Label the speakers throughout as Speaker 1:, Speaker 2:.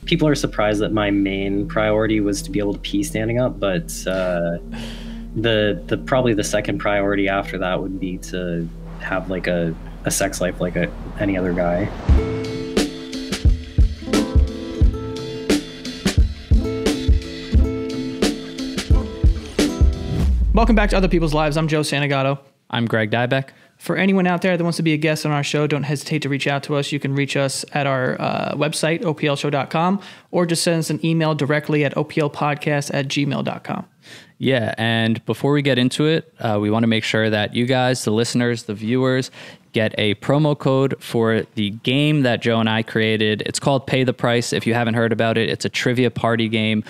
Speaker 1: people are surprised that my main priority was to be able to pee standing up, but the probably the second priority after that would be to have like a sex life like any other guy.
Speaker 2: Welcome back to Other People's Lives. I'm Joe Santagato.
Speaker 3: I'm Greg Dybec.
Speaker 2: For anyone out there that wants to be a guest on our show, don't hesitate to reach out to us. You can reach us at our website, oplshow.com, or just send us an email directly at oplpodcast@gmail.com.
Speaker 3: Yeah, and before we get into it, we want to make sure that you guys, the listeners, the viewers, get a promo code for the game that Joe and I created. It's called Pay the Price. If you haven't heard about it, it's a trivia party game.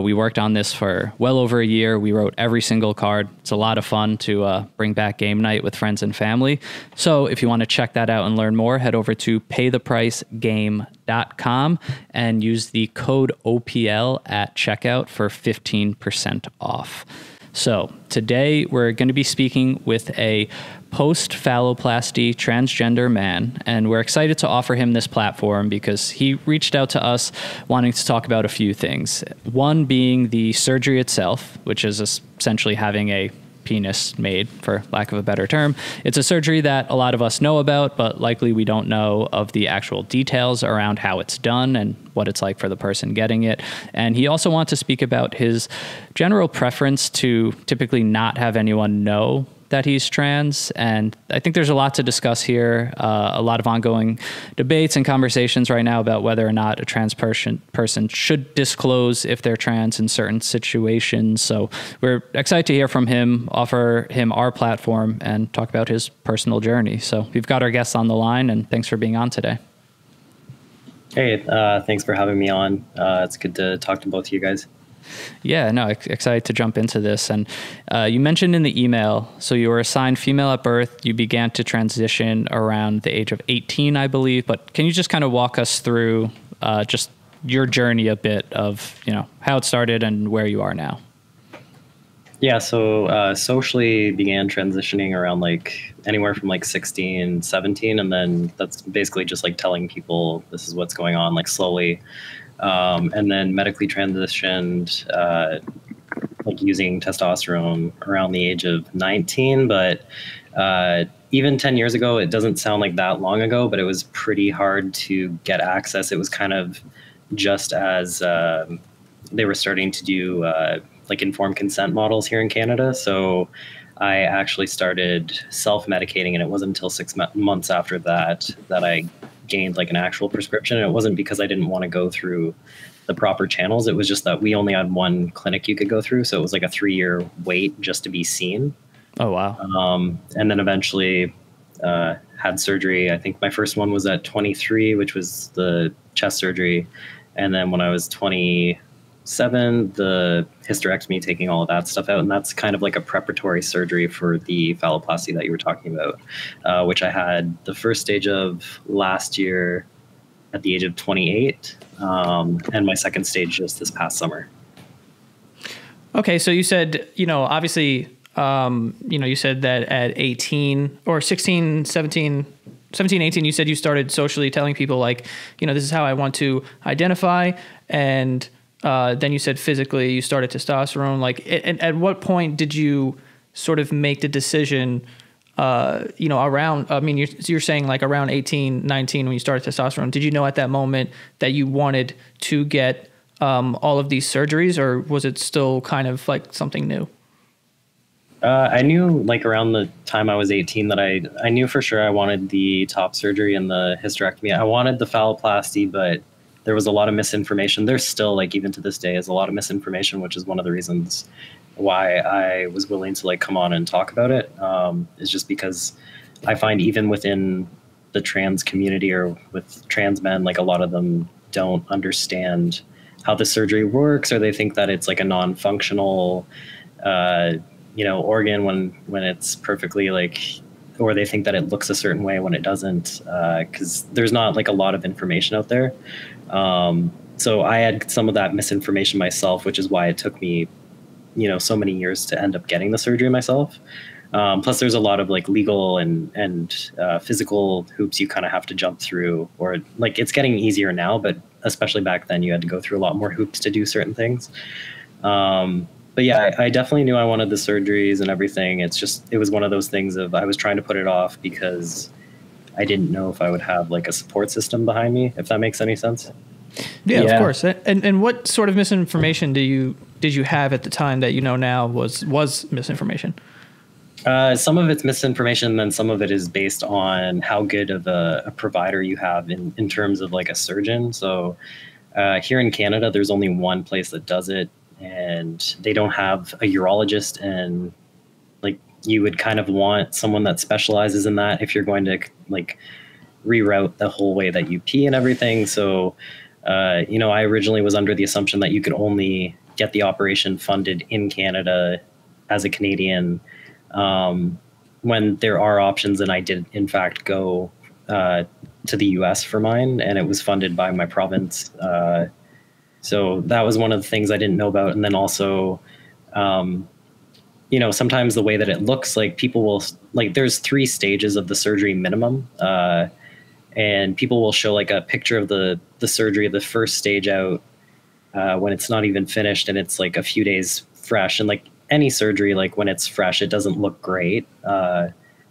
Speaker 3: We worked on this for well over a year. We wrote every single card. It's a lot of fun to bring back game night with friends and family. So if you want to check that out and learn more, head over to paythepricegame.com and use the code OPL at checkout for 15% off. So today we're going to be speaking with a post-phalloplasty transgender man, and we're excited to offer him this platform because he reached out to us wanting to talk about a few things. One being the surgery itself, which is essentially having a penis made, for lack of a better term. It's a surgery that a lot of us know about, but likely we don't know of the actual details around how it's done and what it's like for the person getting it. And he also wants to speak about his general preference to typically not have anyone know that he's trans. And I think there's a lot to discuss here, a lot of ongoing debates and conversations right now about whether or not a trans person should disclose if they're trans in certain situations. So we're excited to hear from him, offer him our platform, and talk about his personal journey. So we've got our guests on the line, and thanks for being on today.
Speaker 1: Hey, thanks for having me on. It's good to talk to both of you guys.
Speaker 3: Yeah, no, excited to jump into this. And you mentioned in the email, so you were assigned female at birth. You began to transition around the age of 18, I believe. But can you just kind of walk us through just your journey a bit of, how it started and where you are now?
Speaker 1: Yeah, so socially began transitioning around like anywhere from like 16, 17. And then that's basically just like telling people this is what's going on, like slowly. And then medically transitioned, like using testosterone around the age of 19. But even 10 years ago, it doesn't sound like that long ago, but it was pretty hard to get access. It was kind of just as they were starting to do like informed consent models here in Canada. So I actually started self-medicating, and it wasn't until 6 months after that I gained like an actual prescription. And it wasn't because I didn't want to go through the proper channels. It was just that we only had one clinic you could go through. So it was like a 3-year wait just to be seen.
Speaker 3: Oh, wow.
Speaker 1: And then eventually had surgery. I think my first one was at 23, which was the chest surgery. And then when I was 27, the hysterectomy, taking all of that stuff out. And that's kind of like a preparatory surgery for the phalloplasty that you were talking about, which I had the first stage of last year at the age of 28, and my second stage just this past summer.
Speaker 2: Okay, so you said, obviously, you said that at 18 or 16, 17, 18, you said you started socially telling people like, this is how I want to identify. And then you said physically you started testosterone. Like, at what point did you sort of make the decision, around, you're saying like around 18, 19 when you started testosterone, did you know at that moment that you wanted to get all of these surgeries, or was it still kind of like something new?
Speaker 1: I knew like around the time I was 18 that I knew for sure I wanted the top surgery and the hysterectomy. I wanted the phalloplasty, but there was a lot of misinformation. There's still, like, even to this day, is a lot of misinformation, which is one of the reasons why I was willing to like come on and talk about it. Is just because I find even within the trans community or with trans men, like a lot of them don't understand how the surgery works, or they think that it's like a non-functional, organ when it's perfectly like, or they think that it looks a certain way when it doesn't, because there's not like a lot of information out there. So I had some of that misinformation myself, which is why it took me, so many years to end up getting the surgery myself. Plus there's a lot of like legal and physical hoops you kind of have to jump through, or like it's getting easier now, but especially back then, you had to go through a lot more hoops to do certain things. But yeah, I definitely knew I wanted the surgeries and everything. It was one of those things of I was trying to put it off because I didn't know if I would have like a support system behind me, if that makes any sense.
Speaker 2: Yeah, of course. And what sort of misinformation did you have at the time that you know now was misinformation?
Speaker 1: Some of it's misinformation, and then some of it is based on how good of a provider you have in terms of like a surgeon. So here in Canada, there's only one place that does it, and they don't have a urologist, and like you would kind of want someone that specializes in that if you're going to like reroute the whole way that you pee and everything. So, I originally was under the assumption that you could only get the operation funded in Canada as a Canadian, when there are options. And I did in fact go to the US for mine, and it was funded by my province. So that was one of the things I didn't know about. And then also, sometimes the way that it looks, like people will, like there's 3 stages of the surgery minimum. And people will show like a picture of the surgery, the first stage out, when it's not even finished and it's like a few days fresh. And like any surgery, like when it's fresh, it doesn't look great.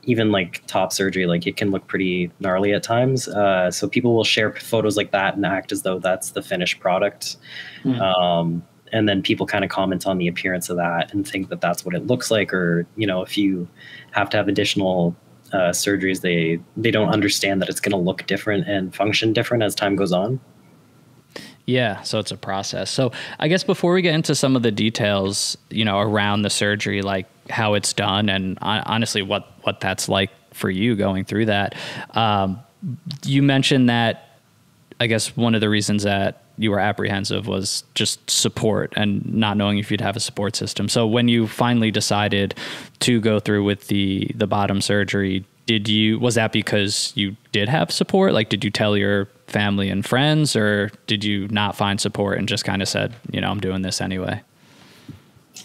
Speaker 1: Even like top surgery, like it can look pretty gnarly at times. So people will share photos like that and act as though that's the finished product. And then people kind of comment on the appearance of that and think that that's what it looks like. Or, if you have to have additional surgeries, they don't understand that it's going to look different and function different as time goes on.
Speaker 3: Yeah, so it's a process. So I guess before we get into some of the details, around the surgery, like how it's done and honestly what that's like for you going through that, you mentioned that I guess one of the reasons that you were apprehensive was just support and not knowing if you'd have a support system. So when you finally decided to go through with the bottom surgery, was that because you did have support? Like, did you tell your family and friends, or did you not find support and just kind of said, I'm doing this anyway?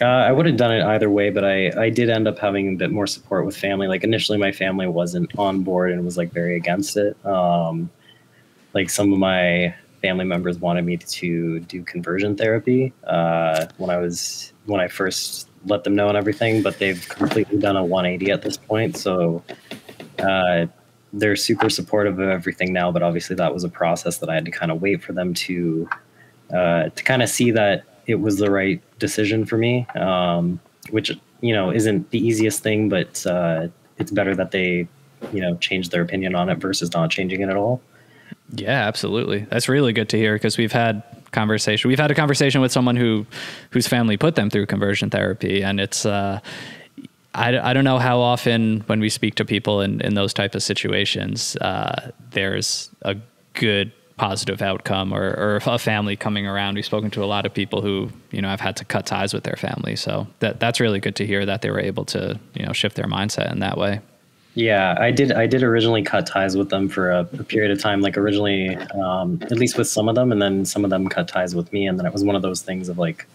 Speaker 1: I would have done it either way, but I did end up having a bit more support with family. Like initially my family wasn't on board and was like very against it. Like some of my family members wanted me to do conversion therapy when I first let them know and everything, but they've completely done a 180 at this point. So they're super supportive of everything now, but obviously that was a process that I had to kind of wait for them to kind of see that it was the right decision for me, which, isn't the easiest thing, but it's better that they, change their opinion on it versus not changing it at all.
Speaker 3: Yeah, absolutely. That's really good to hear, because we've had a conversation with someone whose family put them through conversion therapy. And it's, I don't know how often when we speak to people in those type of situations, there's a good positive outcome or a family coming around. We've spoken to a lot of people who, have had to cut ties with their family. So that's really good to hear that they were able to, shift their mindset in that way.
Speaker 1: Yeah, I did originally cut ties with them for a period of time, like originally, at least with some of them, and then some of them cut ties with me. And then it was one of those things of like,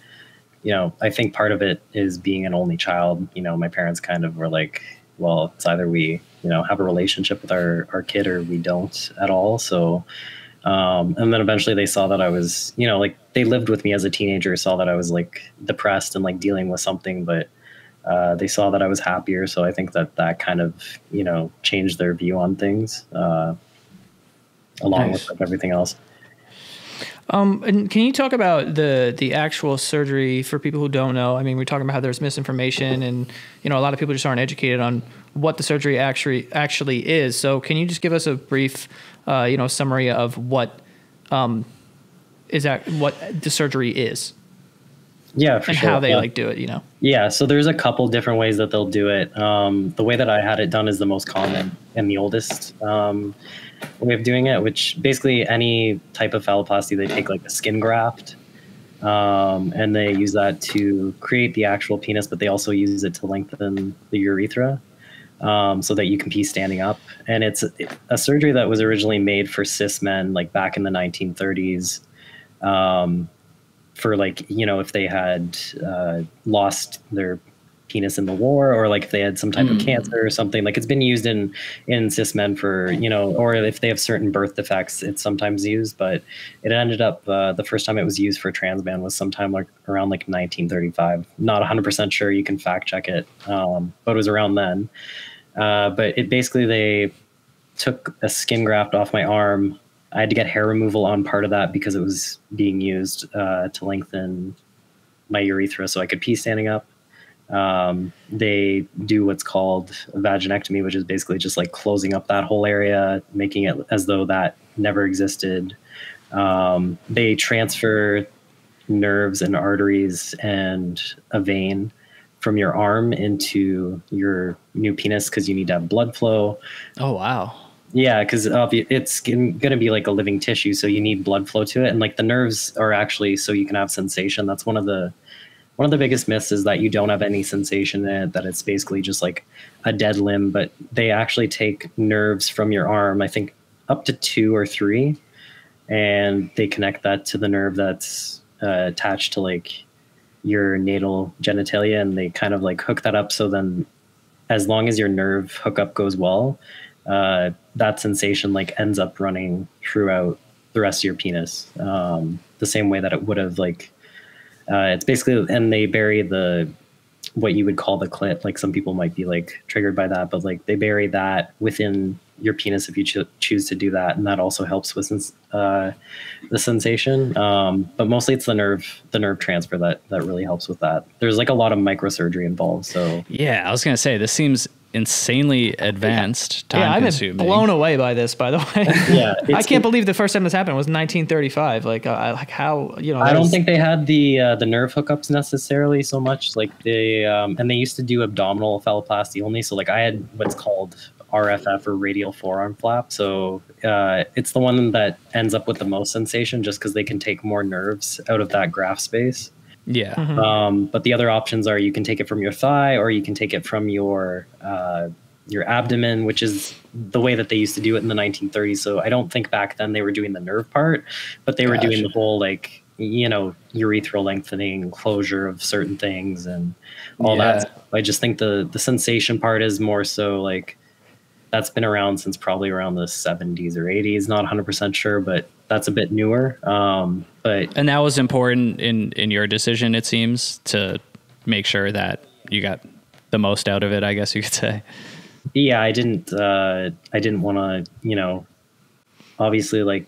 Speaker 1: I think part of it is being an only child. My parents kind of were like, well, it's either we, have a relationship with our kid or we don't at all. So, and then eventually they saw that I was, like they lived with me as a teenager, saw that I was like depressed and like dealing with something, but they saw that I was happier. So I think that kind of, changed their view on things, along
Speaker 2: Nice.
Speaker 1: with like everything else.
Speaker 2: And can you talk about the actual surgery for people who don't know? I mean, we're talking about how there's misinformation and, a lot of people just aren't educated on what the surgery actually is. So can you just give us a brief, summary of what the surgery is?
Speaker 1: Yeah, for
Speaker 2: and
Speaker 1: sure.
Speaker 2: how they do it,
Speaker 1: Yeah, so there's a couple different ways that they'll do it. The way that I had it done is the most common and the oldest way of doing it, which basically any type of phalloplasty, they take like a skin graft and they use that to create the actual penis, but they also use it to lengthen the urethra so that you can pee standing up. And it's a surgery that was originally made for cis men, like back in the 1930s. For like, if they had lost their penis in the war, or like if they had some type of cancer or something. Like it's been used in cis men for, you know, or if they have certain birth defects, it's sometimes used. But it ended up the first time it was used for trans man was sometime like around like 1935. Not 100% sure. You can fact check it, but it was around then. But it basically, they took a skin graft off my arm. I had to get hair removal on part of that because it was being used to lengthen my urethra so I could pee standing up. They do what's called a vaginectomy, which is basically just like closing up that whole area, making it as though that never existed. They transfer nerves and arteries and a vein from your arm into your new penis because you need to have blood flow.
Speaker 3: Oh, wow.
Speaker 1: Yeah, because it's going to be like a living tissue, so you need blood flow to it. And like the nerves are actually so you can have sensation. That's one of the biggest myths, is that you don't have any sensation in it, that it's basically just like a dead limb. But they actually take nerves from your arm, I think up to 2 or 3, and they connect that to the nerve that's attached to like your natal genitalia, and they kind of like hook that up. So then as long as your nerve hookup goes well, that sensation like ends up running throughout the rest of your penis, the same way that it would have like, it's basically, and they bury what you would call the clit. Like some people might be like triggered by that, but like they bury that within your penis if you choose to do that. And that also helps with the sensation. But mostly it's the nerve transfer that really helps with that. There's like a lot of microsurgery involved. So
Speaker 3: yeah, I was going to say, this seems insanely advanced, time consuming.
Speaker 2: I'm blown away by this, by the way.
Speaker 1: Yeah,
Speaker 2: I can't believe the first time this happened was 1935. Like, like how, you know,
Speaker 1: I don't think they had the nerve hookups necessarily so much. Like and they used to do abdominal phalloplasty only. So like I had what's called RFF, or radial forearm flap. So it's the one that ends up with the most sensation, just because they can take more nerves out of that graft space.
Speaker 3: Yeah.
Speaker 2: Mm-hmm.
Speaker 1: But the other options are you can take it from your thigh, or you can take it from your abdomen, which is the way that they used to do it in the 1930s. So I don't think back then they were doing the nerve part, but they were doing the whole like, you know, urethral lengthening, closure of certain things and all that. I just think the sensation part is more so like, that's been around since probably around the 70s or 80s. Not 100% sure, but that's a bit newer. And
Speaker 3: that was important in your decision, it seems, to make sure that you got the most out of it, I guess you could say.
Speaker 1: Yeah, I didn't want to, you know, obviously like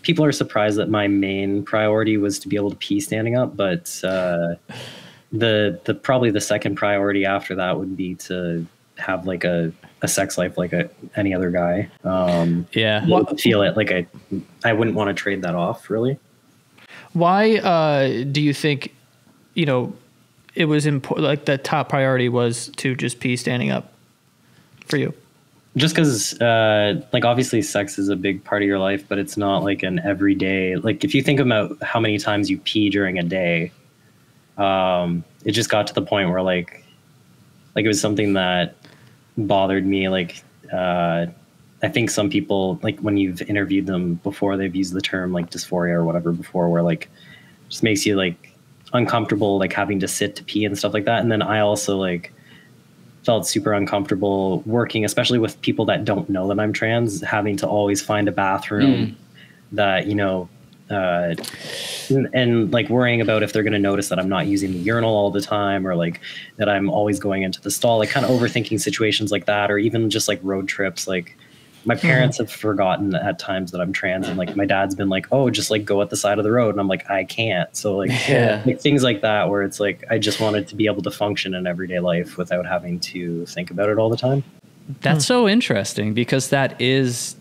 Speaker 1: people are surprised that my main priority was to be able to pee standing up, but the probably the second priority after that would be to have like a sex life like any other guy. Feel it like I wouldn't want to trade that off, really.
Speaker 2: Why do you think, you know, it was important, like the top priority was to just pee standing up for you?
Speaker 1: Just because like obviously sex is a big part of your life, but it's not like an everyday, like if you think about how many times you pee during a day, it just got to the point where like it was something that bothered me. Like I think some people, like when you've interviewed them before, they've used the term like dysphoria or whatever before, where like just makes you like uncomfortable, like having to sit to pee and stuff like that. And then I also like felt super uncomfortable working, especially with people that don't know that I'm trans, having to always find a bathroom that, you know, and like worrying about if they're going to notice that I'm not using the urinal all the time, or like that I'm always going into the stall, like kind of overthinking situations like that. Or even just like road trips. Like my parents have forgotten at times that I'm trans, and like my dad's been like, oh, just like go at the side of the road. And I'm like, I can't. So like, like things like that, where it's like, I just wanted to be able to function in everyday life without having to think about it all the time.
Speaker 3: That's so interesting, because that is,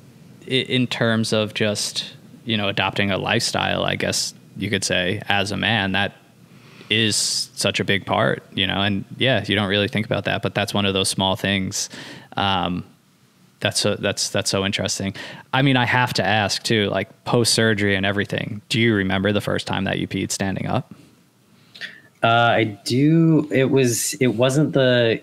Speaker 3: in terms of just, you know, adopting a lifestyle, I guess you could say, as a man, that is such a big part, you know. And yeah, you don't really think about that, but that's one of those small things. That's so interesting. I mean, I have to ask too, like post surgery and everything, do you remember the first time that you peed standing up?
Speaker 1: I do. It wasn't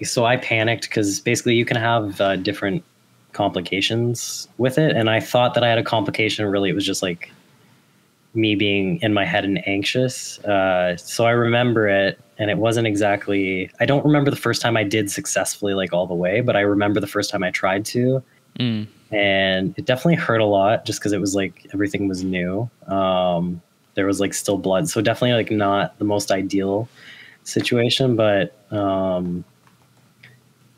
Speaker 1: so I panicked because basically you can have different complications with it. And I thought that I had a complication. Really, it was just like me being in my head and anxious. So I remember it, and it wasn't exactly, I don't remember the first time I did successfully like all the way, but I remember the first time I tried to. And it definitely hurt a lot just because it was like everything was new. There was like still blood. So definitely like not the most ideal situation, but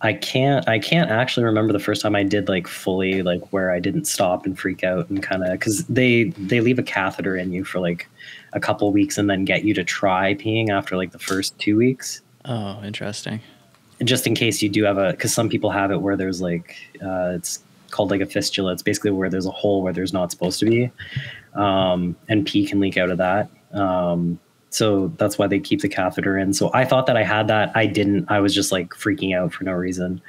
Speaker 1: I can't actually remember the first time I did like fully like where I didn't stop and freak out and kind of, because they leave a catheter in you for like a couple weeks and then get you to try peeing after like the first 2 weeks.
Speaker 3: Oh, interesting.
Speaker 1: Just in case you do have because some people have it where there's like it's called like a fistula. It's basically where there's a hole where there's not supposed to be, and pee can leak out of that. So that's why they keep the catheter in. So I thought that I had that. I didn't. I was just like freaking out for no reason.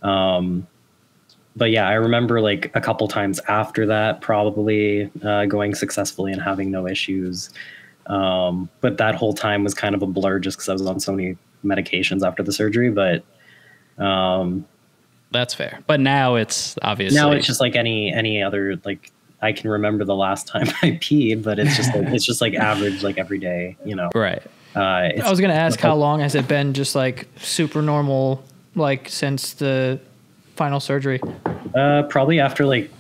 Speaker 1: But yeah, I remember like a couple times after that, probably going successfully and having no issues. But that whole time was kind of a blur just because I was on so many medications after the surgery. But
Speaker 3: that's fair. But now it's obviously,
Speaker 1: now it's just like any other, like I can remember the last time I peed, but it's just like average, like every day, you know?
Speaker 3: Right.
Speaker 2: I was going to ask, how long has it been just like super normal, like since the final surgery?
Speaker 1: Probably after like,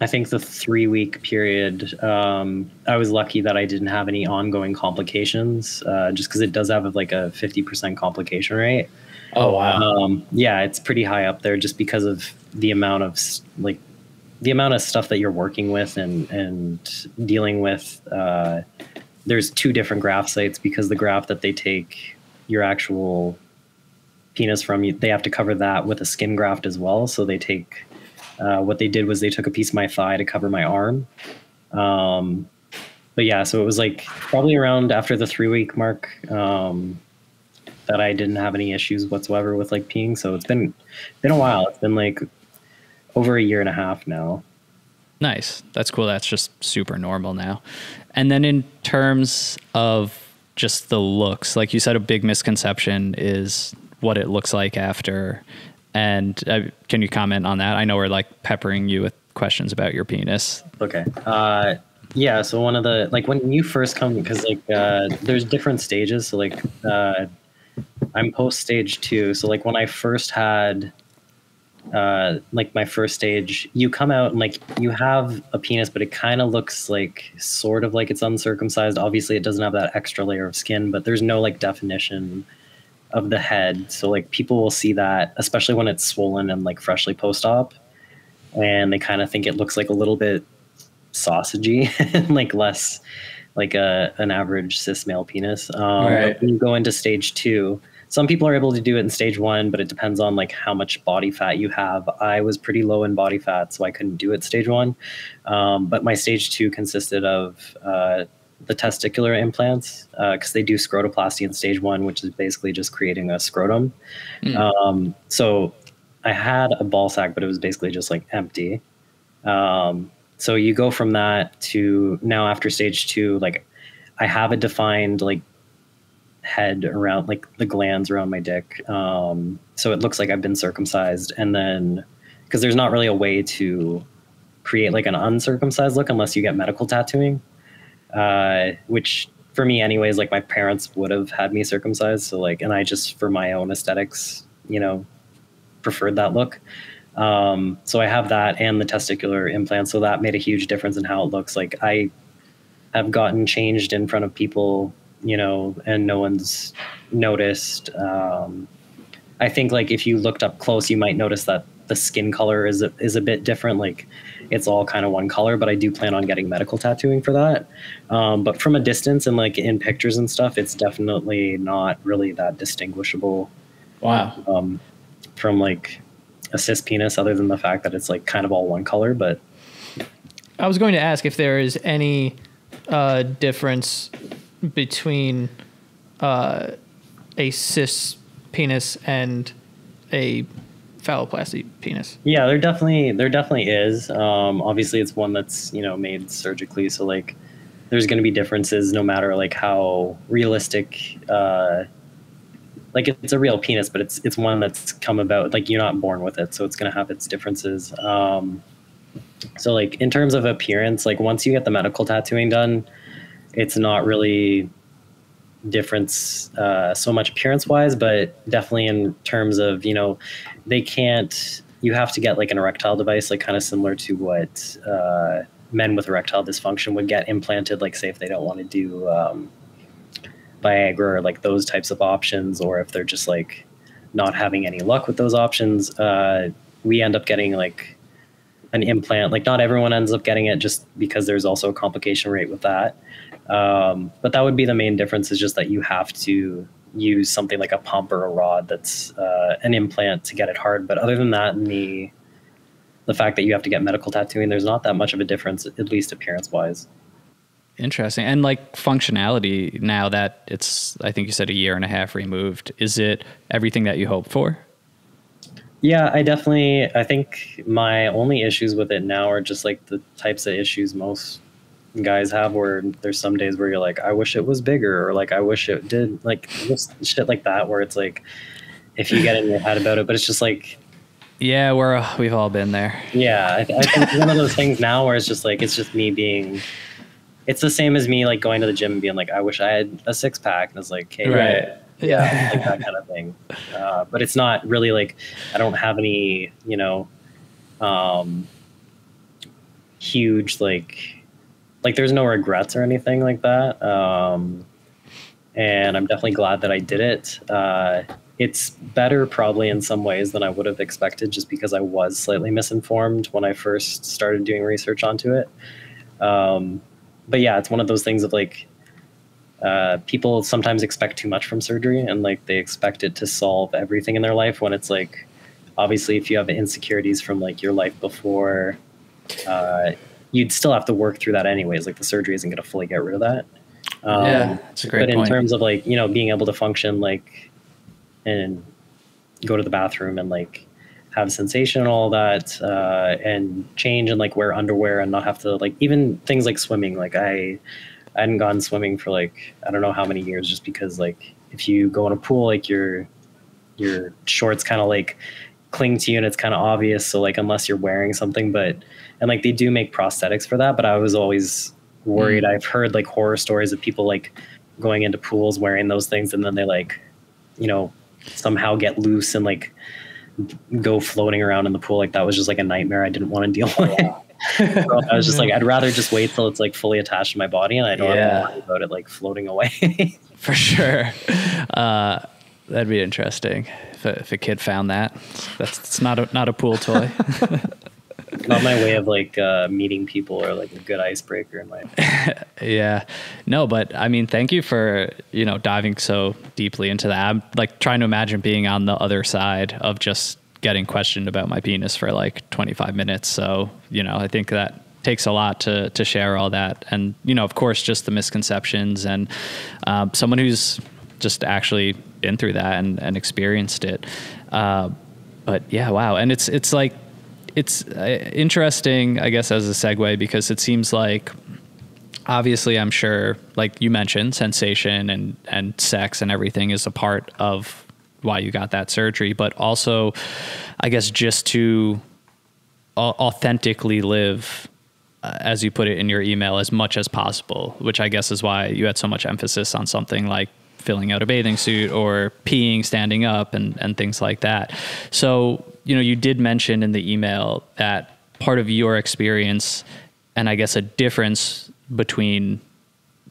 Speaker 1: I think the 3-week period. I was lucky that I didn't have any ongoing complications, just because it does have like a 50% complication rate.
Speaker 3: Oh, wow.
Speaker 1: Yeah, it's pretty high up there just because of the amount of stuff that you're working with and dealing with. There's 2 different graft sites because the graft that they take your actual penis from you, they have to cover that with a skin graft as well. So they take, what they did was they took a piece of my thigh to cover my arm. But yeah, so it was like probably around after the 3-week mark, that I didn't have any issues whatsoever with like peeing. So it's been a while. It's been like over 1.5 years now.
Speaker 3: Nice. That's cool. That's just super normal now. And then in terms of just the looks, like you said, a big misconception is what it looks like after. And can you comment on that? I know we're like peppering you with questions about your penis.
Speaker 1: Okay. Yeah. So one of the, like when you first come, because like there's different stages. So like I'm post stage 2. So like when I first had like my first stage, you come out and like you have a penis, but it kind of looks like sort of like it's uncircumcised. Obviously it doesn't have that extra layer of skin, but there's no like definition of the head. So like people will see that, especially when it's swollen and like freshly post-op, and they kind of think it looks like a little bit sausagey and like less like an average cis male penis.
Speaker 3: Right.
Speaker 1: When you go into stage 2, some people are able to do it in stage 1, but it depends on like how much body fat you have. I was pretty low in body fat, so I couldn't do it stage 1. But my stage 2 consisted of the testicular implants, because they do scrotoplasty in stage 1, which is basically just creating a scrotum. So I had a ball sack, but it was basically just like empty. So you go from that to now after stage 2, like I have a defined like head around like the glands around my dick. So it looks like I've been circumcised. And then, because there's not really a way to create like an uncircumcised look unless you get medical tattooing, which for me anyways, like my parents would have had me circumcised. So like, and I just, for my own aesthetics, you know, preferred that look. So I have that and the testicular implant. So that made a huge difference in how it looks. Like I have gotten changed in front of people, you know, and no one's noticed. I think like if you looked up close, you might notice that the skin color is a bit different. Like it's all kind of one color, but I do plan on getting medical tattooing for that. But from a distance and like in pictures and stuff, it's definitely not really that distinguishable.
Speaker 3: Wow.
Speaker 1: From like a cis penis, other than the fact that it's like kind of all one color. But
Speaker 2: I was going to ask if there is any difference between a cis penis and a phalloplasty penis.
Speaker 1: Yeah, there definitely is. Obviously it's one that's, you know, made surgically, so like there's going to be differences no matter like how realistic, like it's a real penis, but it's one that's come about, like you're not born with it, so it's going to have its differences. So like in terms of appearance, like once you get the medical tattooing done, it's not really difference so much appearance wise, but definitely in terms of, they can't, you have to get like an erectile device, like kind of similar to what men with erectile dysfunction would get implanted, like say if they don't want to do Viagra or like those types of options, or if they're just like not having any luck with those options, we end up getting like an implant. Like not everyone ends up getting it just because there's also a complication rate with that. But that would be the main difference, is just that you have to use something like a pump or a rod that's an implant to get it hard. But other than that, and the fact that you have to get medical tattooing, there's not that much of a difference, at least appearance wise.
Speaker 3: Interesting. And like functionality, now that it's, I think you said 1.5 years removed, is it everything that you hoped for?
Speaker 1: Yeah, I think my only issues with it now are just like the types of issues most guys have, where there's some days where you're like, I wish it was bigger, or like, I wish it did, like just shit like that, where it's like, if you get in your head about it, but it's just like,
Speaker 3: yeah, we've all been there.
Speaker 1: Yeah, I think one of those things now where it's just like, it's just me being, it's the same as me like going to the gym and being like, I wish I had a 6-pack, and it's like, hey,
Speaker 3: right.
Speaker 1: Yeah, like that kind of thing. But it's not really like, I don't have any, huge like there's no regrets or anything like that. And I'm definitely glad that I did it. It's better probably in some ways than I would have expected, just because I was slightly misinformed when I first started doing research onto it. But yeah, it's one of those things of like, people sometimes expect too much from surgery, and like they expect it to solve everything in their life, when it's like, obviously if you have insecurities from like your life before, you'd still have to work through that anyways. Like the surgery isn't going to fully get rid of that.
Speaker 3: Yeah, that's a great point.
Speaker 1: But in terms of like, being able to function like and go to the bathroom and like have sensation and all that, and change and like wear underwear and not have to, like, even things like swimming, like I hadn't gone swimming for like, I don't know how many years, just because like if you go in a pool, like your shorts kind of like cling to you and it's kind of obvious. So like, unless you're wearing something, and like they do make prosthetics for that, but I was always worried. I've heard like horror stories of people like going into pools wearing those things, and then they like, somehow get loose and like go floating around in the pool. Like that was just like a nightmare I didn't want to deal with. So I was just like, I'd rather just wait till it's like fully attached to my body and I don't have to worry about it like floating away.
Speaker 3: For sure. That'd be interesting if a kid found that. It's not a pool toy.
Speaker 1: Not my way of like meeting people, or like a good icebreaker in my
Speaker 3: Yeah. No, but I mean, thank you for, diving so deeply into that. I'm like trying to imagine being on the other side of just getting questioned about my penis for like 25 minutes. So, I think that takes a lot to share all that. And, of course, just the misconceptions, and someone who's just actually been through that and experienced it. But yeah, wow. And it's like, it's interesting, I guess, as a segue, because it seems like, obviously, I'm sure, like you mentioned, sensation and sex and everything is a part of why you got that surgery, but also, I guess, just to authentically live, as you put it in your email, as much as possible, which I guess is why you had so much emphasis on something like filling out a bathing suit or peeing standing up and things like that. So, you did mention in the email that part of your experience, and I guess a difference between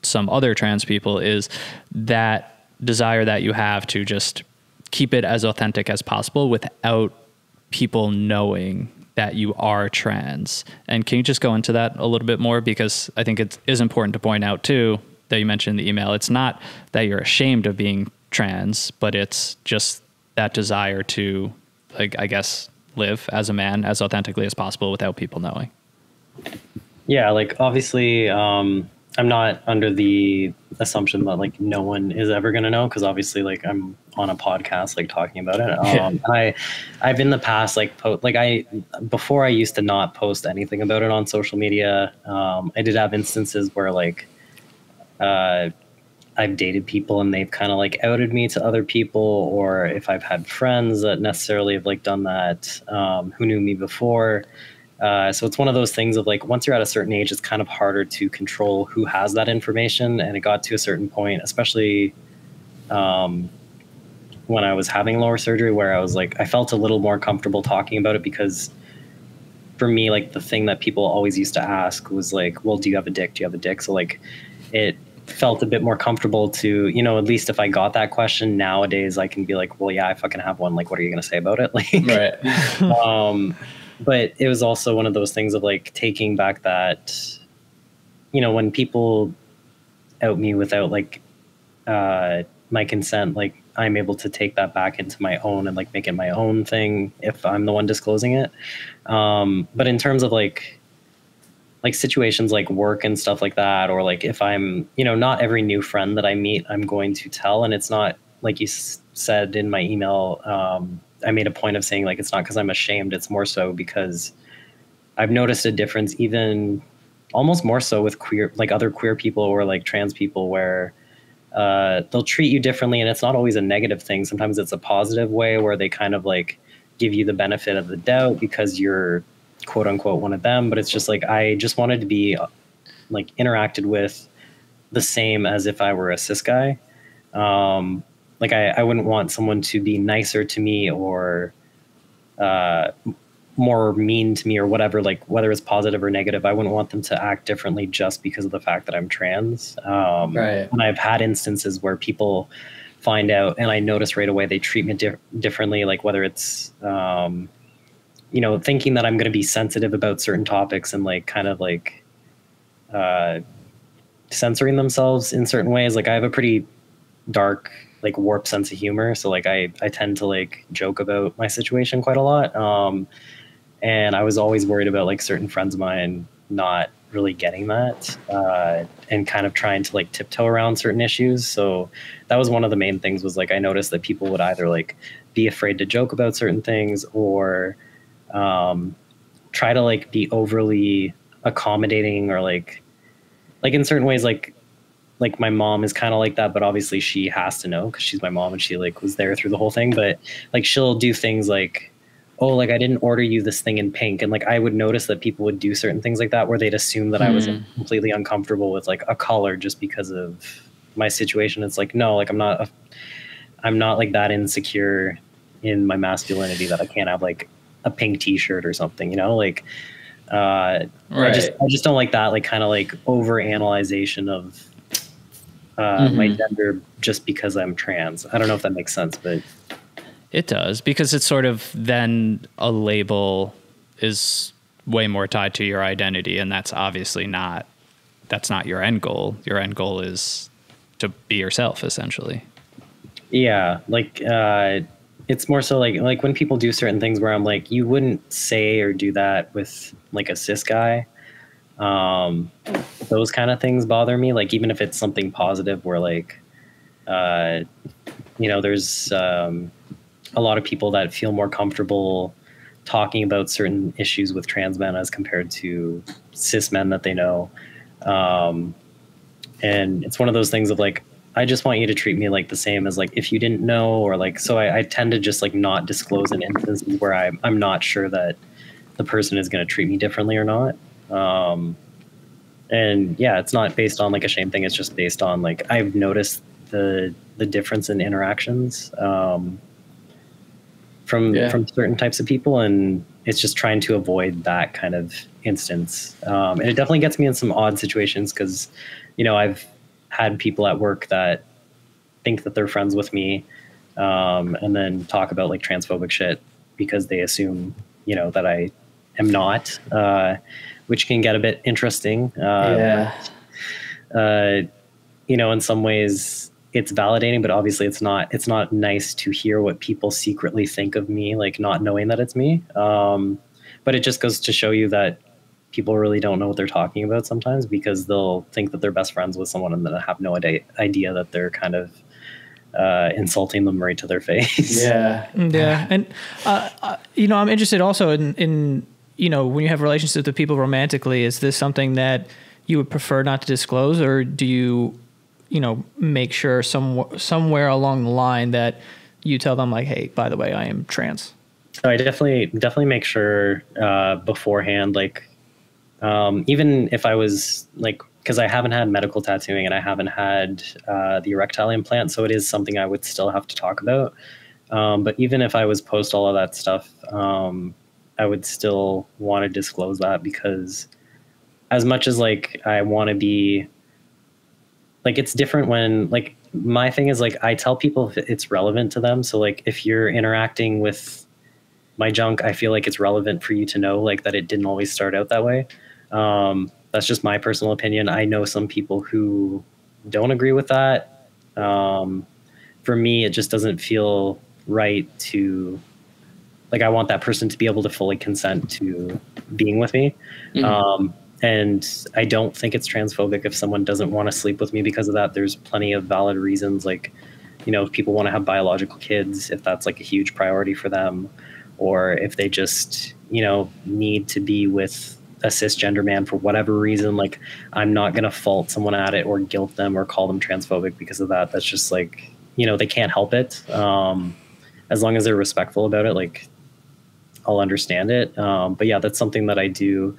Speaker 3: some other trans people, is that desire that you have to just keep it as authentic as possible without people knowing that you are trans. And can you just go into that a little bit more? Because I think it is important to point out too, that you mentioned in the email, it's not that you're ashamed of being trans, but it's just that desire to, like, I guess, live as a man as authentically as possible without people knowing.
Speaker 1: Yeah, like obviously, I'm not under the assumption that like no one is ever going to know, because obviously like I'm on a podcast like talking about it. I've in the past like before I used to not post anything about it on social media. I did have instances where like I've dated people and they've kind of like outed me to other people, or if I've had friends that necessarily have like done that, who knew me before. So it's one of those things of like, once you're at a certain age, it's kind of harder to control who has that information. And it got to a certain point, especially when I was having lower surgery, where I was like, I felt a little more comfortable talking about it, because for me, like the thing that people always used to ask was like, well, do you have a dick? Do you have a dick? So like it felt a bit more comfortable to, you know, at least if I got that question nowadays, I can be like, well, yeah, I fucking have one. Like, what are you going to say about it? Like,
Speaker 4: Right.
Speaker 1: But it was also one of those things of like taking back that, you know, when people out me without like my consent, like I'm able to take that back into my own and like make it my own thing if I'm the one disclosing it. But in terms of like situations like work and stuff like that, or like if I'm, you know, not every new friend that I meet, I'm going to tell. And it's not like you said in my email, I made a point of saying like, it's not because I'm ashamed. It's more so because I've noticed a difference, even almost more so with queer, like other queer people or like trans people, where they'll treat you differently. And it's not always a negative thing. Sometimes it's a positive way where they kind of like give you the benefit of the doubt because you're quote unquote one of them. But it's just like, I just wanted to be like interacted with the same as if I were a cis guy. Like I wouldn't want someone to be nicer to me or more mean to me or whatever, like whether it's positive or negative. I wouldn't want them to act differently just because of the fact that I'm trans.
Speaker 4: Right.
Speaker 1: And I've had instances where people find out and I notice right away they treat me differently, like whether it's, you know, thinking that I'm going to be sensitive about certain topics and like kind of like censoring themselves in certain ways. Like I have a pretty dark, like warped sense of humor. So like I tend to like joke about my situation quite a lot. And I was always worried about like certain friends of mine not really getting that and kind of trying to like tiptoe around certain issues. So that was one of the main things, was like I noticed that people would either like be afraid to joke about certain things or try to like be overly accommodating or like in certain ways, like my mom is kind of like that, but obviously she has to know because she's my mom and she like was there through the whole thing. But like she'll do things like, oh, like I didn't order you this thing in pink. And like I would notice that people would do certain things like that where they'd assume that I was completely uncomfortable with like a color just because of my situation. It's like, no, like I'm not like that insecure in my masculinity that I can't have like a pink t-shirt or something, you know, like
Speaker 4: Right.
Speaker 1: I just don't like that, like kind of like over analyzation of my gender just because I'm trans. I don't know if that makes sense, but
Speaker 3: it does, because it's sort of then a label is way more tied to your identity. And that's obviously that's not your end goal. Your end goal is to be yourself, essentially. Yeah.
Speaker 1: Like, it's more so like when people do certain things where I'm like, you wouldn't say or do that with like a cis guy. Those kind of things bother me. Like, even if it's something positive where like, you know, there's, a lot of people that feel more comfortable talking about certain issues with trans men as compared to cis men that they know. And it's one of those things of like, I just want you to treat me like the same as like if you didn't know, or like, so I tend to just like not disclose in instances where I'm not sure that the person is going to treat me differently or not. And yeah, it's not based on like a shame thing. It's just based on like, I've noticed the difference in interactions, from certain types of people. And it's just trying to avoid that kind of instance. And it definitely gets me in some odd situations because, you know, I've had people at work that think that they're friends with me, and then talk about like transphobic shit because they assume, you know, that I am not, which can get a bit interesting. But, you know, in some ways it's validating, but obviously it's not nice to hear what people secretly think of me, like not knowing that it's me. But it just goes to show you that people really don't know what they're talking about sometimes, because they'll think that they're best friends with someone and then have no idea that they're kind of insulting them right to their face.
Speaker 2: Yeah. And, you know, I'm interested also in, you know, when you have relationships with people romantically, is this something that you would prefer not to disclose, or do you know, make sure somewhere along the line that you tell them like, hey, by the way, I am trans?
Speaker 1: So I definitely make sure beforehand, like even if I was like, because I haven't had medical tattooing and I haven't had the erectile implant, so it is something I would still have to talk about. But even if I was post all of that stuff, I would still want to disclose that, because as much as like I want to be like, it's different when like my thing is like I tell people if it's relevant to them. So like if you're interacting with my junk, I feel like it's relevant for you to know like that it didn't always start out that way. That's just my personal opinion. I know some people who don't agree with that. For me, it just doesn't feel right to like, I want that person to be able to fully consent to being with me. And I don't think it's transphobic if someone doesn't want to sleep with me because of that. There's plenty of valid reasons, like, you know, if people want to have biological kids, if that's like a huge priority for them, or if they just, you know, need to be with a cisgender man for whatever reason, like I'm not going to fault someone at it or guilt them or call them transphobic because of that. That's just like, you know, they can't help it. As long as they're respectful about it, like I'll understand it. But yeah, that's something that I do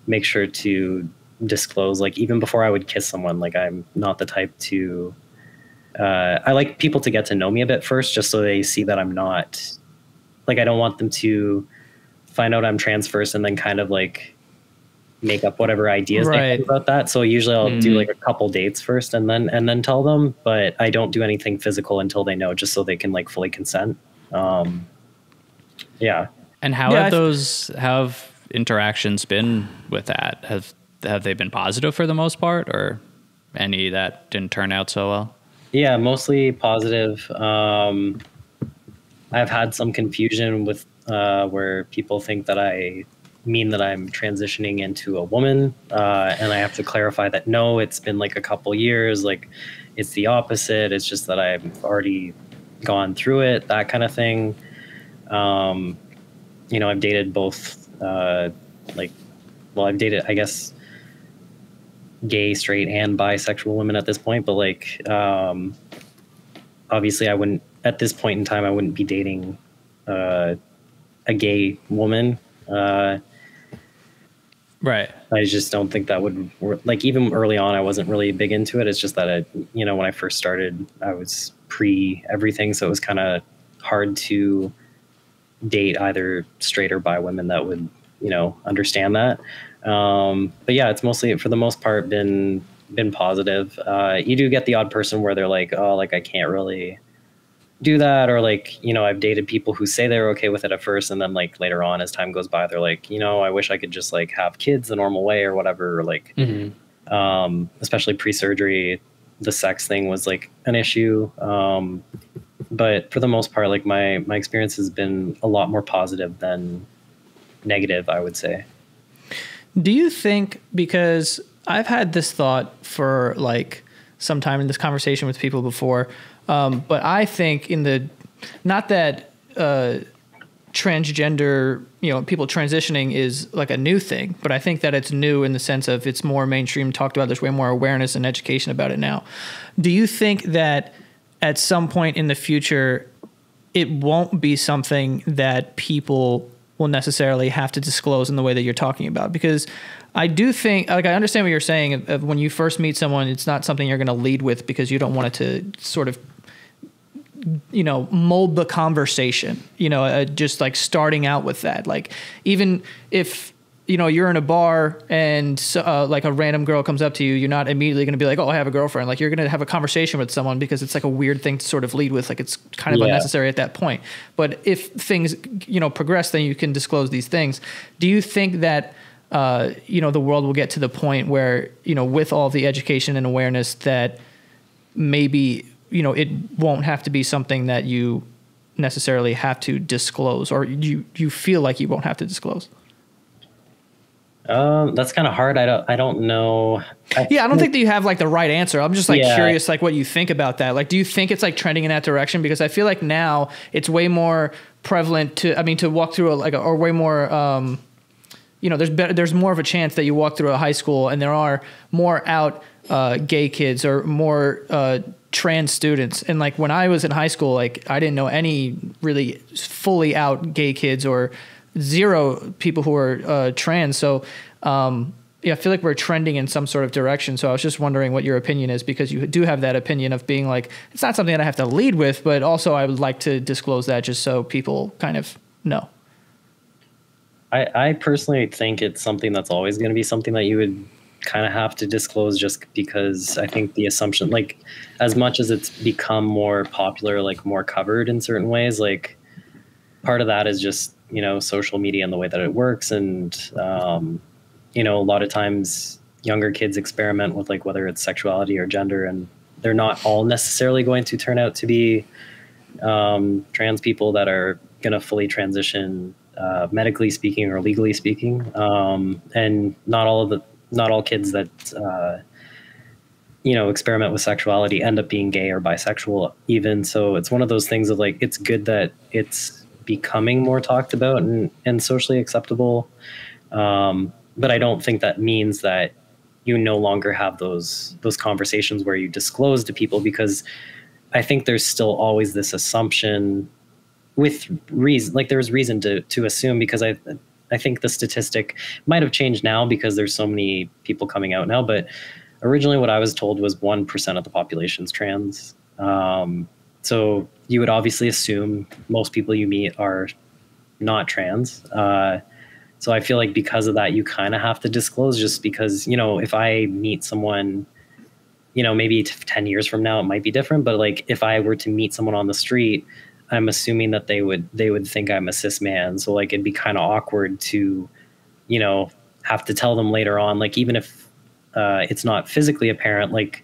Speaker 1: make sure to disclose, like even before I would kiss someone. Like I'm not the type to I like people to get to know me a bit first, just so they see that I'm not like, I don't want them to find out I'm trans first and then kind of like make up whatever ideas they have about that. So usually I'll do like a couple dates first and then tell them, but I don't do anything physical until they know, just so they can like fully consent. Yeah.
Speaker 3: And how have interactions been with that? Have they been positive for the most part, or any that didn't turn out so well?
Speaker 1: Yeah, mostly positive. I've had some confusion with where people think that I mean that I'm transitioning into a woman, and I have to clarify that no, it's been like a couple years, like it's the opposite. It's just that I've already gone through it, that kind of thing. You know, I've dated both I've dated, I guess, gay, straight, and bisexual women at this point, but like obviously I wouldn't, at this point in time, I wouldn't be dating a gay woman.
Speaker 3: Right.
Speaker 1: I just don't think that would work. Like even early on, I wasn't really big into it. It's just that you know, when I first started, I was pre everything, so it was kind of hard to date either straight or bi women that would, you know, understand that. But yeah, it's mostly, for the most part, been positive. You do get the odd person where they're like, oh, like I can't really do that, or like, you know, I've dated people who say they're okay with it at first, and then like later on as time goes by, they're like, you know, I wish I could just like have kids the normal way or whatever, or like especially pre-surgery, the sex thing was like an issue. But for the most part, like my experience has been a lot more positive than negative, I would say.
Speaker 2: Do you think, because I've had this thought for like some time in this conversation with people before, but I think not that transgender, you know, people transitioning is like a new thing, but I think that it's new in the sense of it's more mainstream talked about. There's way more awareness and education about it now. Do you think that at some point in the future, it won't be something that people will necessarily have to disclose in the way that you're talking about? Because I do think, like, I understand what you're saying. When you first meet someone, it's not something you're going to lead with because you don't want it to sort of, you know, mold the conversation, you know, just like starting out with that. Like, even if, you know, you're in a bar and like a random girl comes up to you, you're not immediately going to be like, oh, I have a girlfriend. Like, you're going to have a conversation with someone because it's like a weird thing to sort of lead with. Like, it's kind of unnecessary at that point. But if things, you know, progress, then you can disclose these things. Do you think that, you know, the world will get to the point where, you know, with all the education and awareness, that maybe, you know, it won't have to be something that you necessarily have to disclose, or you feel like you won't have to disclose?
Speaker 1: That's kind of hard. I don't know.
Speaker 2: I don't think that you have like the right answer. I'm just like curious, like what you think about that. Like, do you think it's like trending in that direction? Because I feel like now it's way more prevalent to walk through or way more, you know, there's more of a chance that you walk through a high school and there are more out gay kids or more trans students. And like when I was in high school, like I didn't know any really fully out gay kids or zero people who were trans. So yeah, I feel like we're trending in some sort of direction. So I was just wondering what your opinion is, because you do have that opinion of being like, it's not something that I have to lead with, but also I would like to disclose that just so people kind of know.
Speaker 1: I personally think it's something that's always going to be something that you would kind of have to disclose, just because I think the assumption, like as much as it's become more popular, like more covered in certain ways, like part of that is just, you know, social media and the way that it works. And, you know, a lot of times younger kids experiment with like whether it's sexuality or gender, and they're not all necessarily going to turn out to be trans people that are going to fully transition, medically speaking or legally speaking. And not all kids that, you know, experiment with sexuality end up being gay or bisexual even. So it's one of those things of like, it's good that it's becoming more talked about and socially acceptable. But I don't think that means that you no longer have those conversations where you disclose to people, because I think there's still always this assumption with reason, like there's reason to assume, because I think the statistic might have changed now because there's so many people coming out now, but originally what I was told was 1% of the population's trans. So you would obviously assume most people you meet are not trans. So I feel like because of that, you kind of have to disclose, just because, you know, if I meet someone, you know, maybe 10 years from now, it might be different. But like if I were to meet someone on the street, I'm assuming that they would think I'm a cis man. So like it'd be kind of awkward to, you know, have to tell them later on, like even if it's not physically apparent, like,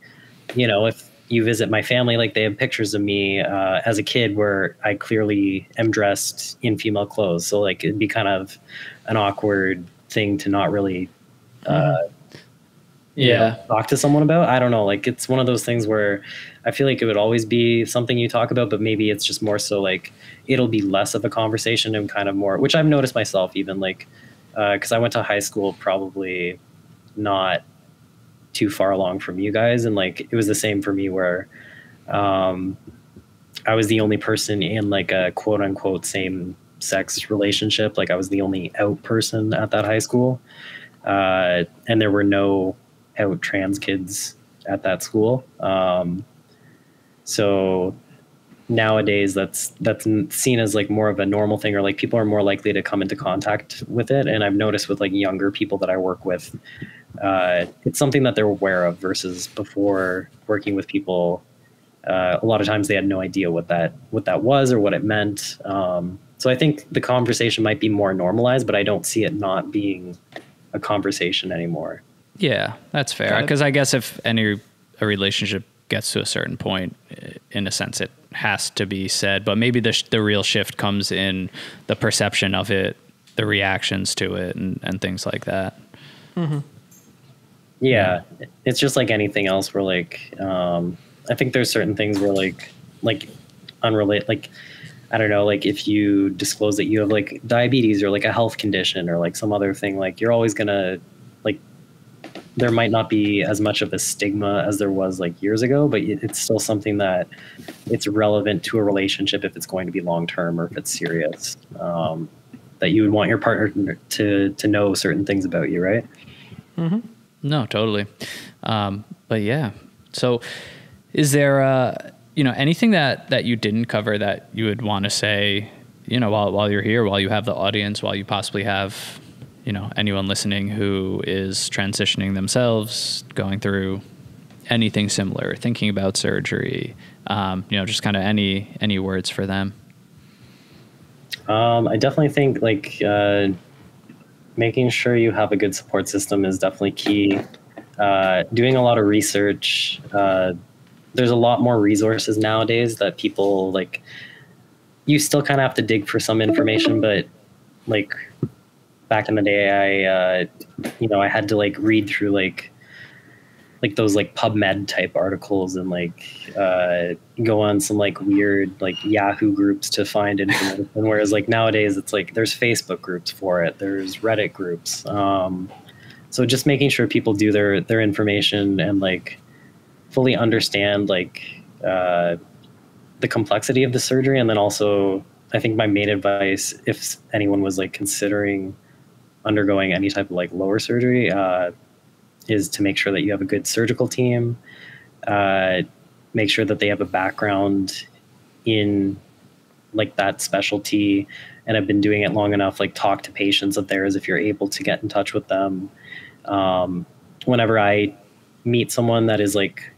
Speaker 1: you know, if you visit my family, like they have pictures of me as a kid where I clearly am dressed in female clothes. So like it'd be kind of an awkward thing to not really you know, talk to someone about. I don't know, like it's one of those things where I feel like it would always be something you talk about, but maybe it's just more so like it'll be less of a conversation and kind of more, which I've noticed myself even, like because I went to high school probably not too far along from you guys, and like it was the same for me where I was the only person in like a quote unquote same sex relationship. Like I was the only out person at that high school, and there were no out trans kids at that school. So nowadays that's seen as like more of a normal thing, or like people are more likely to come into contact with it. And I've noticed with like younger people that I work with, it's something that they're aware of, versus before working with people, a lot of times they had no idea what that was or what it meant. So I think the conversation might be more normalized, but I don't see it not being a conversation anymore.
Speaker 3: Yeah, that's fair. Because I guess if a relationship gets to a certain point, in a sense, it has to be said. But maybe the real shift comes in the perception of it, the reactions to it, and things like that.
Speaker 2: Mm-hmm.
Speaker 1: Yeah, it's just like anything else where like, I think there's certain things where like unrelated, like, I don't know, like if you disclose that you have like diabetes or like a health condition or like some other thing, like you're always gonna, like, there might not be as much of a stigma as there was like years ago, but it's still something that it's relevant to a relationship if it's going to be long-term or if it's serious, that you would want your partner to know certain things about you, right?
Speaker 2: Mm-hmm.
Speaker 3: No, totally. But yeah, so is there, anything that you didn't cover that you would want to say, while you're here, while you have the audience, while you possibly have, anyone listening who is transitioning themselves, going through anything similar, thinking about surgery, just kind of any words for them?
Speaker 1: I definitely think like making sure you have a good support system is definitely key. Doing a lot of research. There's a lot more resources nowadays that people like. You still kind of have to dig for some information, but like back in the day, I had to like read through like those like PubMed type articles and like go on some like weird like Yahoo groups to find information. Whereas like nowadays it's like there's Facebook groups for it, there's Reddit groups. So just making sure people do their information and like fully understand like the complexity of the surgery. And then also, I think my main advice, if anyone was like considering undergoing any type of like lower surgery, is to make sure that you have a good surgical team. Make sure that they have a background in like that specialty and have been doing it long enough. Like talk to patients of theirs if you're able to get in touch with them. Whenever I meet someone that is like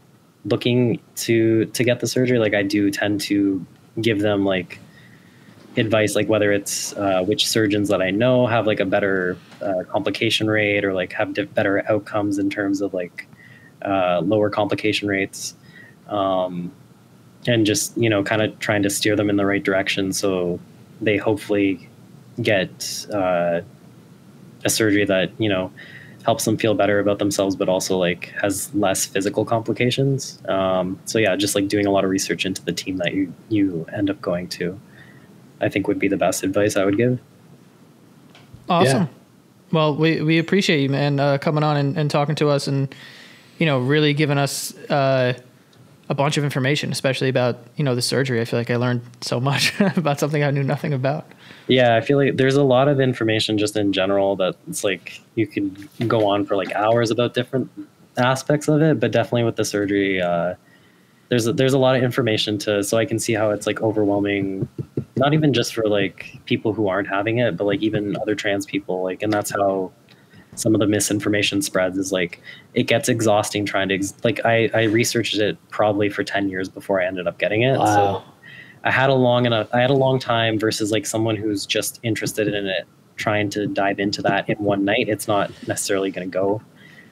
Speaker 1: looking to get the surgery, like I do tend to give them like advice, like whether it's which surgeons that I know have like a better complication rate or like have better outcomes in terms of like lower complication rates, and just, you know, kind of trying to steer them in the right direction so they hopefully get a surgery that, you know, helps them feel better about themselves, but also like has less physical complications. So yeah, just like doing a lot of research into the team that you end up going to, I think would be the best advice I would give.
Speaker 2: Awesome.
Speaker 4: Yeah.
Speaker 2: Well, we appreciate you, man, coming on and talking to us and, you know, really giving us a bunch of information, especially about, you know, the surgery. I feel like I learned so much about something I knew nothing about.
Speaker 1: Yeah, I feel like there's a lot of information just in general that it's like you could go on for like hours about different aspects of it, but definitely with the surgery, there's a lot of information so I can see how it's like overwhelming, not even just for like people who aren't having it, but like even other trans people, like, and that's how some of the misinformation spreads, is like it gets exhausting trying to like I researched it probably for 10 years before I ended up getting it.
Speaker 4: Wow.
Speaker 1: So I had a long time versus like someone who's just interested in it trying to dive into that in one night. It's not necessarily going to go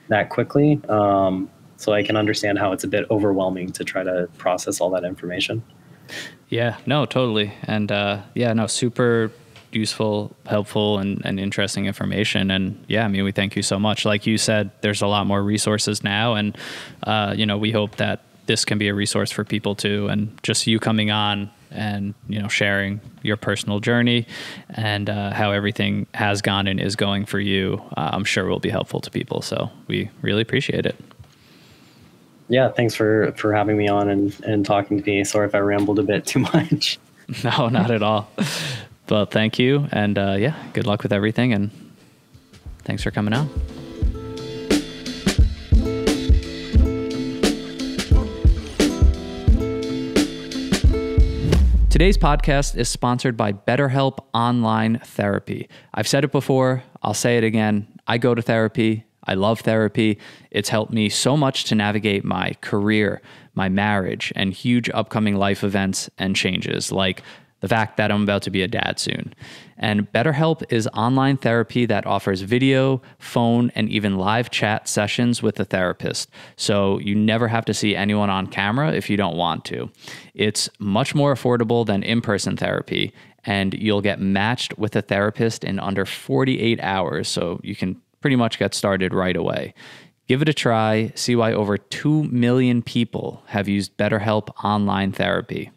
Speaker 1: that quickly. So I can understand how it's a bit overwhelming to try to process all that information.
Speaker 3: Yeah, no, totally. And yeah, no, super useful, helpful, and interesting information. And yeah, I mean, we thank you so much. Like you said, there's a lot more resources now. And, you know, we hope that this can be a resource for people too. And just you coming on and, you know, sharing your personal journey and how everything has gone and is going for you, I'm sure will be helpful to people. So we really appreciate it.
Speaker 1: Yeah, thanks for having me on and talking to me. Sorry if I rambled a bit too much.
Speaker 3: No, not at all. But thank you. And yeah, good luck with everything. And thanks for coming on. Today's podcast is sponsored by BetterHelp Online Therapy. I've said it before, I'll say it again. I go to therapy. I love therapy. It's helped me so much to navigate my career, my marriage, and huge upcoming life events and changes, like the fact that I'm about to be a dad soon. And BetterHelp is online therapy that offers video, phone, and even live chat sessions with a therapist. So you never have to see anyone on camera if you don't want to. It's much more affordable than in-person therapy, and you'll get matched with a therapist in under 48 hours. So you can pretty much get started right away. Give it a try. See why over 2 million people have used BetterHelp Online Therapy.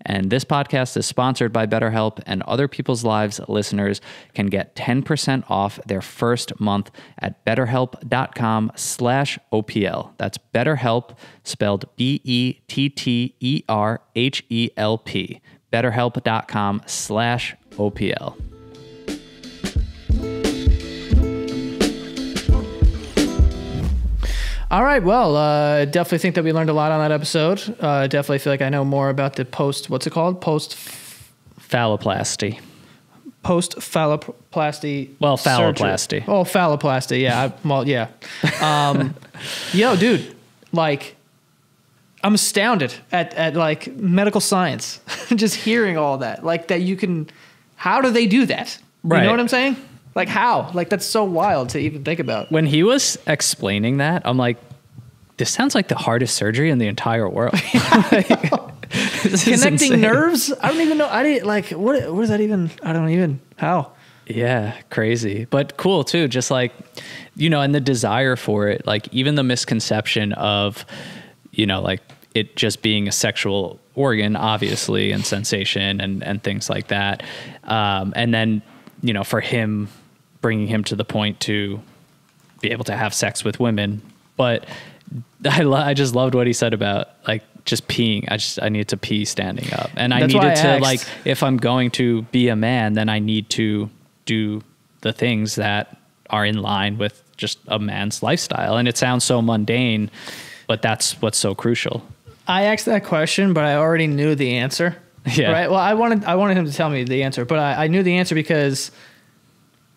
Speaker 3: And this podcast is sponsored by BetterHelp, and Other People's Lives listeners can get 10% off their first month at betterhelp.com/OPL. That's BetterHelp, spelled BETTERHELP. betterhelp.com/OPL.
Speaker 2: All right. Well, definitely think that we learned a lot on that episode. Definitely feel like I know more about the what's it called?
Speaker 3: Phalloplasty.
Speaker 2: Post-phalloplasty.
Speaker 3: Well,
Speaker 2: surgery.
Speaker 3: phalloplasty.
Speaker 2: Oh, phalloplasty. Yeah. Yeah. Yo, dude, like, I'm astounded at like medical science. Just hearing all that. Like that you can, how do they do that?
Speaker 3: Right.
Speaker 2: You know what I'm saying? Like how? Like that's so wild to even think about.
Speaker 3: When he was explaining that, I'm like, this sounds like the hardest surgery in the entire world.
Speaker 2: Connecting nerves? I don't even know. I didn't like what is that even? I don't even how.
Speaker 3: Yeah, crazy. But cool too. Just like, you know, and the desire for it, like even the misconception of, you know, like it just being a sexual organ, obviously, and sensation and things like that. And then, you know, for him, bringing him to the point to be able to have sex with women. But I just loved what he said about like just peeing. I need to pee standing up, and I needed to like, if I'm going to be a man, then I need to do the things that are in line with just a man's lifestyle. And it sounds so mundane, but that's what's so crucial.
Speaker 2: I asked that question, but I already knew the answer.
Speaker 3: Yeah.
Speaker 2: Right. Well, I wanted him to tell me the answer, but I knew the answer because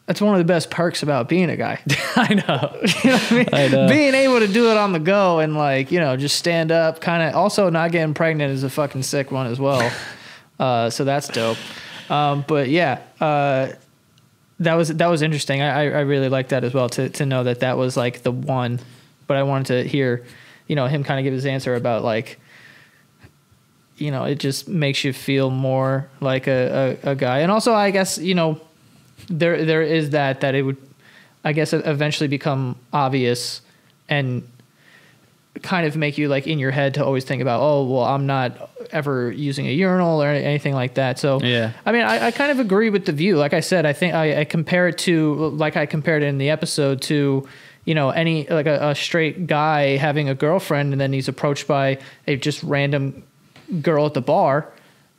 Speaker 2: that's one of the best perks about being a guy.
Speaker 3: I know.
Speaker 2: You know what I mean?
Speaker 3: I know.
Speaker 2: Being able to do it on the go and like, you know, just stand up, kind of. Also, not getting pregnant is a fucking sick one as well. So that's dope. But yeah, that was interesting. I really liked that as well to know that was like the one. But I wanted to hear, you know, him kind of give his answer about like, you know, it just makes you feel more like a guy. And also, I guess, you know, there is that it would, I guess, eventually become obvious and kind of make you like in your head to always think about, oh, well, I'm not ever using a urinal or anything like that. So,
Speaker 3: yeah,
Speaker 2: I mean, I kind of agree with the view. Like I said, I think I compare it to, like I compared it in the episode to, you know, any like a straight guy having a girlfriend and then he's approached by a just random girl at the bar.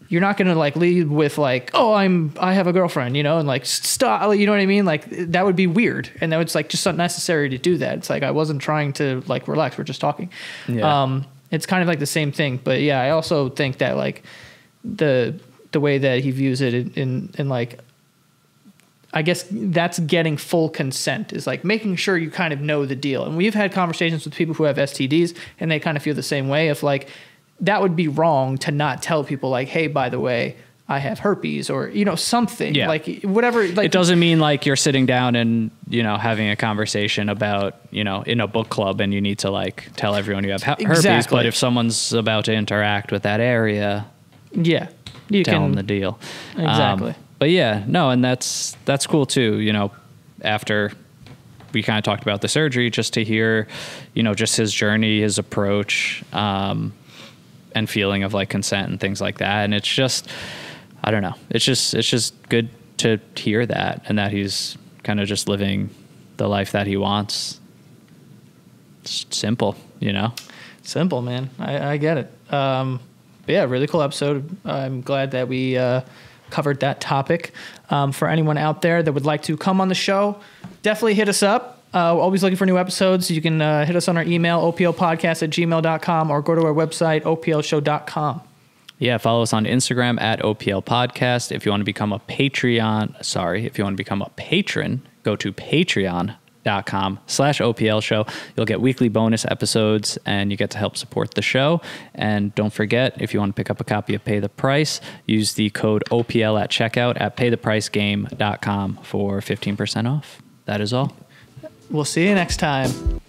Speaker 2: You're not going to like lead with like, oh, I have a girlfriend, you know, and like stop, you know what I mean? Like that would be weird. And that was like just unnecessary to do that. It's like, I wasn't trying to like relax. We're just talking.
Speaker 3: Yeah.
Speaker 2: It's kind of like the same thing, but yeah, I also think that like the way that he views it in like, I guess that's getting full consent, is like making sure you kind of know the deal. And we've had conversations with people who have STDs and they kind of feel the same way of like, that would be wrong to not tell people like, hey, by the way, I have herpes, or, you know, something.
Speaker 3: Yeah.
Speaker 2: Like whatever. Like,
Speaker 3: it doesn't mean like you're sitting down and, you know, having a conversation about, you know, in a book club and you need to like tell everyone you have herpes.
Speaker 2: Exactly.
Speaker 3: But if someone's about to interact with that area,
Speaker 2: yeah, you
Speaker 3: tell
Speaker 2: can
Speaker 3: them the deal.
Speaker 2: Exactly.
Speaker 3: But yeah, no, and that's cool too. You know, after we kind of talked about the surgery, just to hear, you know, just his journey, his approach, and feeling of like consent and things like that. And it's just, I don't know. It's just good to hear that, and that he's kind of just living the life that he wants. It's simple, you know?
Speaker 2: Simple, man. I get it. But yeah, really cool episode. I'm glad that we covered that topic. For anyone out there that would like to come on the show, definitely hit us up. Always looking for new episodes. You can hit us on our email, oplpodcast@gmail.com, or go to our website, oplshow.com.
Speaker 3: Yeah, follow us on Instagram at OPL Podcast. If you want to become a patron, go to patreon.com/OPL Show. You'll get weekly bonus episodes and you get to help support the show. And don't forget, if you want to pick up a copy of Pay the Price, use the code OPL at checkout at paythepricegame.com for 15% off. That is all.
Speaker 2: We'll see you next time.